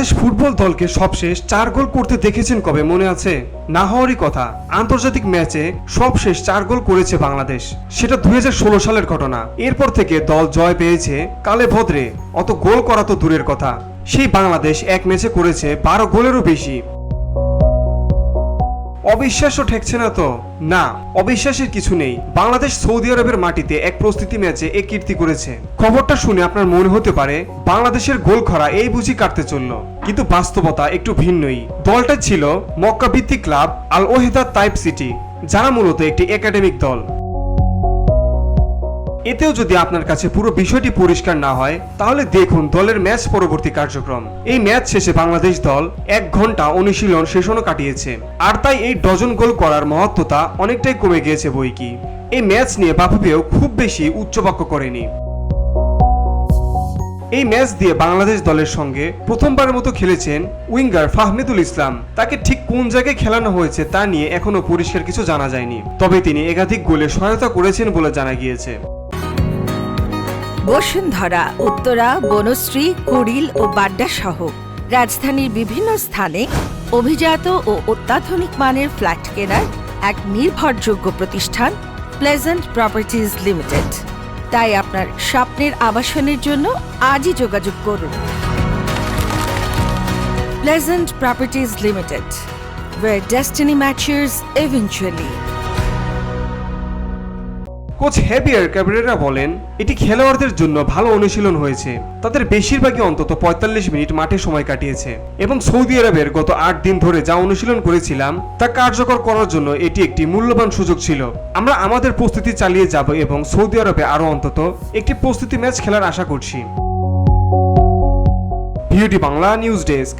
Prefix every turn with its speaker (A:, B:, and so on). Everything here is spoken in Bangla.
A: বাংলাদেশ ফুটবল দলকে সবশেষ 4 গোল করতে দেখেছেন কবে মনে আছে? না হওয়ারই কথা। আন্তর্জাতিক ম্যাচে সবশেষ 4 গোল করেছে বাংলাদেশ, সেটা 2016 সালের ঘটনা। এরপর থেকে দল জয় পেয়েছে কালে ভদ্রে, অত গোল করা তো দূরের কথা। সেই বাংলাদেশ এক ম্যাচে করেছে 12 গোলেরও বেশি। অবিশ্বাস্য ঠেকছে না তো? না, অবিশ্বাসের কিছু নেই। বাংলাদেশ সৌদি আরবের মাটিতে এক প্রস্তুতি ম্যাচে এ কীর্তি করেছে। খবরটা শুনে আপনার মনে হতে পারে বাংলাদেশের গোল খরা এই বুঝি কাটতে চলল, কিন্তু বাস্তবতা একটু ভিন্নই। দলটা ছিল মক্কা ভিত্তিক ক্লাব আল ওয়াহিদাত তাইব সিটি, যারা মূলত একটি একাডেমিক দল। এতেও যদি আপনার কাছে পুরো বিষয়টি পরিষ্কার না হয়, তাহলে দেখুন দলের ম্যাচ পরবর্তী কার্যক্রম। এই ম্যাচ শেষে বাংলাদেশ দল 1 ঘন্টা অনুশীলন সেশনও কাটিয়েছে, আর তাই এই ডজন গোল করার মহত্বতা অনেকটাই কমে গিয়েছে বইকি। এই ম্যাচ নিয়ে বাফুফেও খুব বেশি উচ্চবাক্য করেনি। এই ম্যাচ দিয়ে বাংলাদেশ দলের সঙ্গে প্রথমবারের মতো খেলেছেন উইঙ্গার ফাহমিদুল ইসলাম। তাকে ঠিক কোন জায়গায় খেলানো হয়েছে তা নিয়ে এখনো পরিষ্কার কিছু জানা যায়নি, তবে তিনি একাধিক গোলে সহায়তা করেছেন বলে জানা গিয়েছে।
B: বসুন্ধরা, উত্তরা, বনশ্রী, কুড়িল ও বাড্ডা সহ রাজধানীর বিভিন্ন স্থানে অভিজাত ও অত্যাধুনিক মানের ফ্ল্যাট কেনার এক নির্ভরযোগ্য প্রতিষ্ঠান প্লেজেন্ট প্রপার্টিজ লিমিটেড। তাই আপনার স্বপ্নের আবাসনের জন্য আজই যোগাযোগ করুন। Pleasant properties limited, where destiny matches eventually.
A: Coach heavier Cabrera বলেন, এটি খেলোয়াড়দের জন্য ভালো অনুশীলন হয়েছে। তাদের বেশিরভাগই অন্তত 45 মিনিট মাঠে সময় কাটিয়েছে, এবং সৌদি আরবের গত 8 দিন ধরে যা অনুশীলন করেছিলাম তা কার্যকর করার জন্য এটি একটি মূল্যবান সুযোগ ছিল। আমরা আমাদের প্রস্তুতি চালিয়ে যাব এবং সৌদি আরবে আরও অন্তত একটি প্রস্তুতি ম্যাচ খেলার আশা করছি। Beauty Bangla news desk.